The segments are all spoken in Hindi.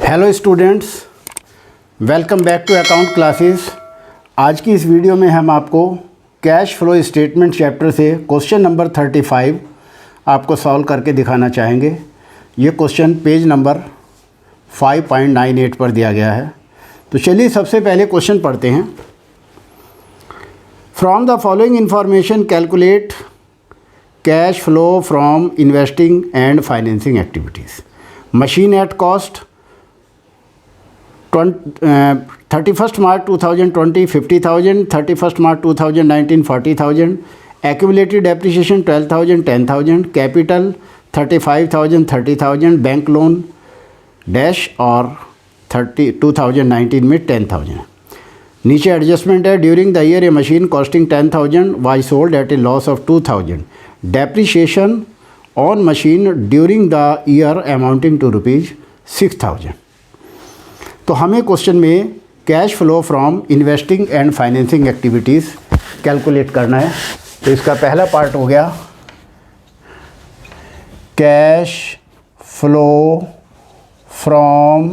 Hello students, welcome back to account classes. आज की इस वीडियो में हम आपको कैश फ्लो स्टेटमेंट चैप्टर से क्वेश्चन नंबर 35 आपको सॉल्व करके दिखाना चाहेंगे। ये क्वेश्चन पेज नंबर 5.98 पर दिया गया है। तो चलिए सबसे पहले क्वेश्चन पढ़ते हैं। From the following information calculate cash flow from investing and financing activities. Machine at cost 31st March 2020 50,000, 31st March 2019 40,000, accumulated depreciation 12,000 10,000, capital 35,000 30,000, bank loan dash और 2019 में 10,000। नीचे एडजस्टमेंट है। During the year a machine costing 10,000 was sold at a loss of 2,000। Depreciation on machine during the year amounting to ₹6,000। तो हमें क्वेश्चन में cash flow from investing and financing activities calculate करना है। तो इसका पहला पार्ट हो गया cash flow from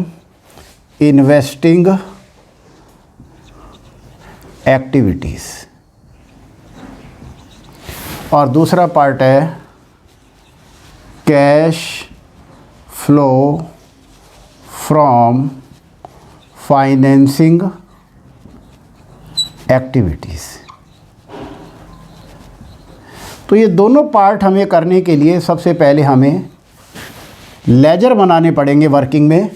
investing activities और दूसरा पार्ट है cash flow from financing activities. तो ये दोनों पार्ट हमें करने के लिए सबसे पहले हमें लेजर बनाने पड़ेंगे वर्किंग में।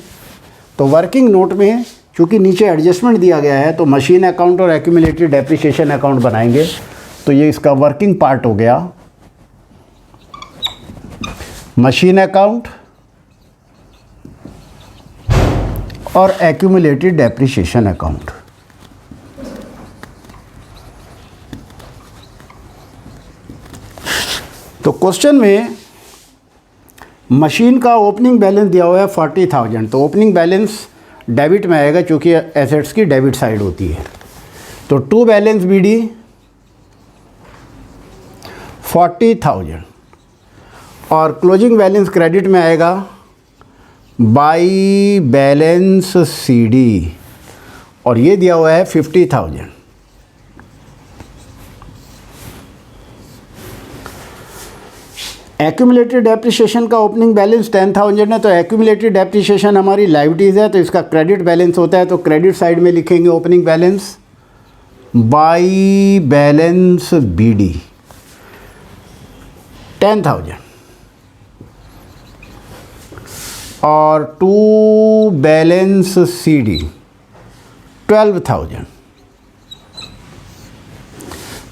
तो वर्किंग नोट में चूँकि नीचे एडजस्टमेंट दिया गया है तो मशीन अकाउंट और एक्यूमुलेटेड डेप्रिसिएशन अकाउंट बनाएंगे। तो ये इसका वर्किंग पार्ट हो गया मशीन अकाउंट और एक्यूमुलेटेड डेप्रिसिएशन अकाउंट। तो क्वेश्चन में मशीन का ओपनिंग बैलेंस दिया हुआ है 40,000। तो ओपनिंग बैलेंस डेबिट में आएगा क्योंकि एसेट्स की डेबिट साइड होती है। तो टू बैलेंस BD 40,000 और क्लोजिंग बैलेंस क्रेडिट में आएगा बाई बैलेंस CD और ये दिया हुआ है 50,000। एक्यूमुलेटेड डेप्रिसिएशन का ओपनिंग बैलेंस 10,000 है। तो एक्यूमुलेटेड डेप्रिसिएशन हमारी लायबिलिटीज़ है तो इसका क्रेडिट बैलेंस होता है। तो क्रेडिट साइड में लिखेंगे opening balance by balance BD 10,000 और टू बैलेंस CD 12,000।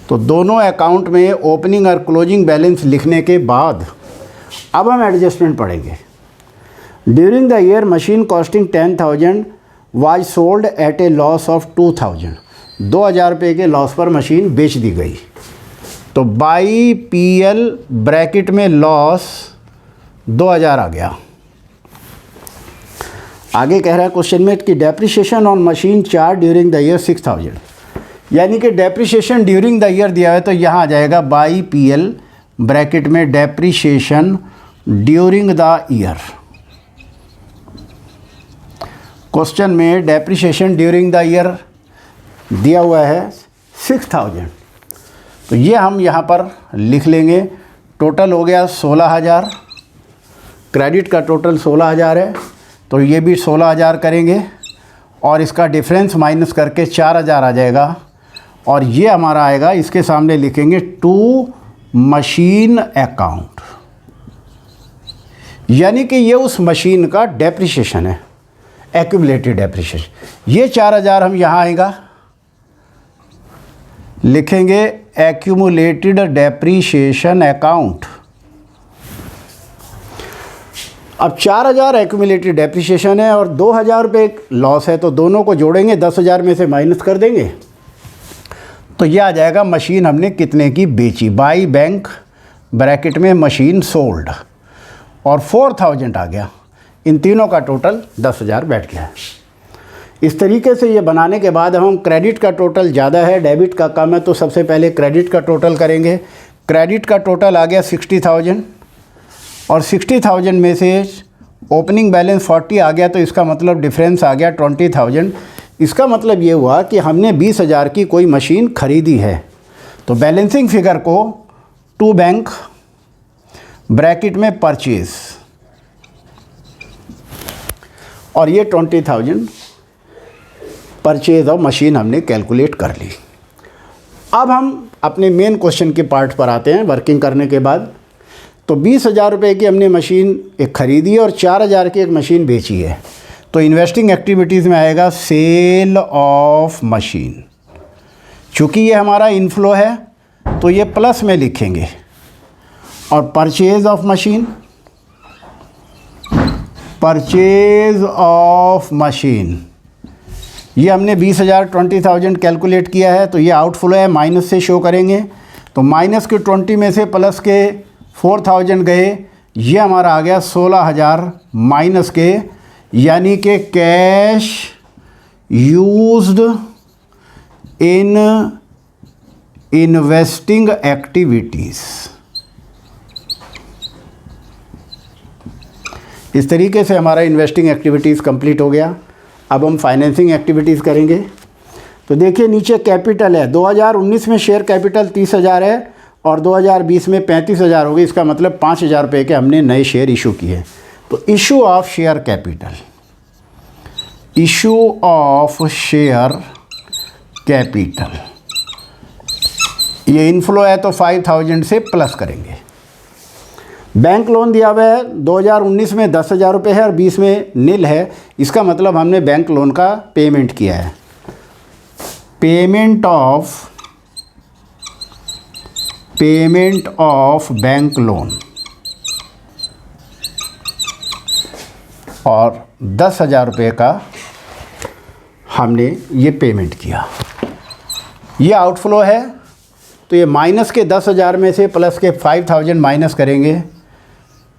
तो दोनों अकाउंट में ओपनिंग और क्लोजिंग बैलेंस लिखने के बाद अब हम एडजस्टमेंट पढ़ेंगे। During the year machine costing 10,000 was sold at a loss of 2,000। 2,000 रुपये के लॉस पर मशीन बेच दी गई। तो बाई PL ब्रैकेट में लॉस 2,000 आ गया। आगे कह रहा है क्वेश्चन में कि depreciation on machine charge during the year 6,000। यानी कि डेप्रिसिएशन ड्यूरिंग द ईयर दिया है तो यहाँ आ जाएगा बाई PL ब्रैकेट में depreciation during the year. Question में डेप्रिसिएशन ड्यूरिंग द ईयर दिया हुआ है 6,000। तो ये हम यहाँ पर लिख लेंगे। टोटल हो गया 16,000। क्रेडिट का टोटल 16,000 है तो ये भी 16,000 करेंगे और इसका डिफरेंस माइनस करके 4,000 आ जाएगा। और ये हमारा आएगा, इसके सामने लिखेंगे टू मशीन अकाउंट, यानी कि ये उस मशीन का डेप्रिसिएशन है, एक्यूमुलेटेड डेप्रिसिएशन। ये 4,000 हम यहाँ आएगा लिखेंगे एक्यूमुलेटेड डेप्रिसिएशन अकाउंट। अब 4,000 एक्यूमुलेटेड डेप्रिसिएशन है और 2,000 रुपये लॉस है तो दोनों को जोड़ेंगे, 10,000 में से माइनस कर देंगे तो ये आ जाएगा मशीन हमने कितने की बेची। बाई बैंक ब्रैकेट में मशीन सोल्ड और 4,000 आ गया। इन तीनों का टोटल 10,000 बैठ गया है। इस तरीके से ये बनाने के बाद हम क्रेडिट का टोटल ज़्यादा है डेबिट का कम है तो सबसे पहले क्रेडिट का टोटल करेंगे। क्रेडिट का टोटल आ गया 60,000 और 60,000 में से ओपनिंग बैलेंस 40 आ गया, तो इसका मतलब डिफरेंस आ गया 20,000। इसका मतलब ये हुआ कि हमने 20,000 की कोई मशीन खरीदी है। तो बैलेंसिंग फिगर को टू बैंक ब्रैकेट में परचेज, और ये 20,000 परचेज ऑफ मशीन हमने कैलकुलेट कर ली। अब हम अपने मेन क्वेश्चन के पार्ट पर आते हैं। वर्किंग करने के बाद तो 20,000 रुपये की हमने मशीन एक ख़रीदी है और 4,000 की एक मशीन बेची है। तो इन्वेस्टिंग एक्टिविटीज़ में आएगा सेल ऑफ मशीन। चूँकि ये हमारा इनफ्लो है तो ये प्लस में लिखेंगे, और purchase of machine, purchase of machine, ये हमने 20,000 20,000 कैलकुलेट किया है, तो ये आउटफ्लो है, माइनस से शो करेंगे। तो माइनस के 20 में से प्लस के 4,000 गए, ये हमारा आ गया 16,000 माइनस के, यानी कि cash used in investing activities. इस तरीके से हमारा इन्वेस्टिंग एक्टिविटीज़ कंप्लीट हो गया। अब हम फाइनेंसिंग एक्टिविटीज़ करेंगे। तो देखिए नीचे कैपिटल है, 2019 में शेयर कैपिटल 30,000 है और 2020 में 35,000 हो गई। इसका मतलब 5,000 रुपये के हमने नए शेयर इशू किए। तो issue of share capital, issue of share capital, ये इनफ्लो है तो 5,000 से प्लस करेंगे। बैंक लोन दिया हुआ है, 2019 में 10,000 रुपये है और 20 में नील है। इसका मतलब हमने बैंक लोन का पेमेंट किया है। पेमेंट ऑफ बैंक लोन, और 10,000 रुपये का हमने ये पेमेंट किया। ये आउटफ्लो है, तो ये माइनस के 10,000 में से प्लस के 5,000 माइनस करेंगे,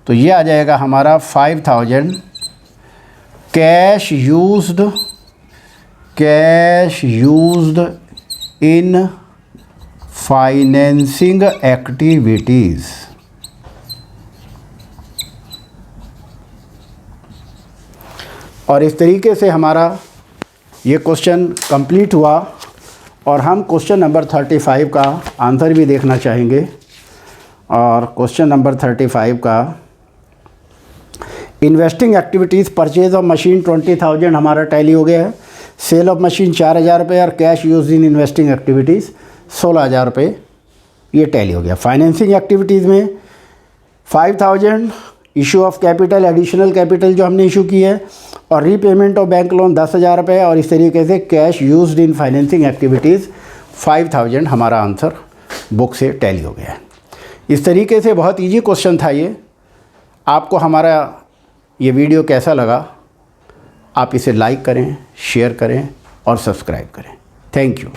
तो ये आ जाएगा हमारा 5,000 cash used in financing activities. और इस तरीके से हमारा ये क्वेश्चन कंप्लीट हुआ। और हम क्वेश्चन नंबर 35 का आंसर भी देखना चाहेंगे। और क्वेश्चन नंबर 35 का investing activities, purchase of machine 20,000 हमारा टैली हो गया है। सेल ऑफ मशीन 4,000 रुपये और cash use in investing activities 16,000 रुपये, ये टैली हो गया। फाइनेंसिंग एक्टिविटीज़ में 5,000 issue of capital, additional capital जो हमने इशू की है, और रीपेमेंट ऑफ बैंक लोन 10,000 रुपये, और इस तरीके से cash used in financing activities 5,000 हमारा आंसर बुक से टैली हो गया है। इस तरीके से बहुत इजी क्वेश्चन था ये। आपको हमारा ये वीडियो कैसा लगा? आप इसे लाइक करें, शेयर करें और सब्सक्राइब करें। Thank you.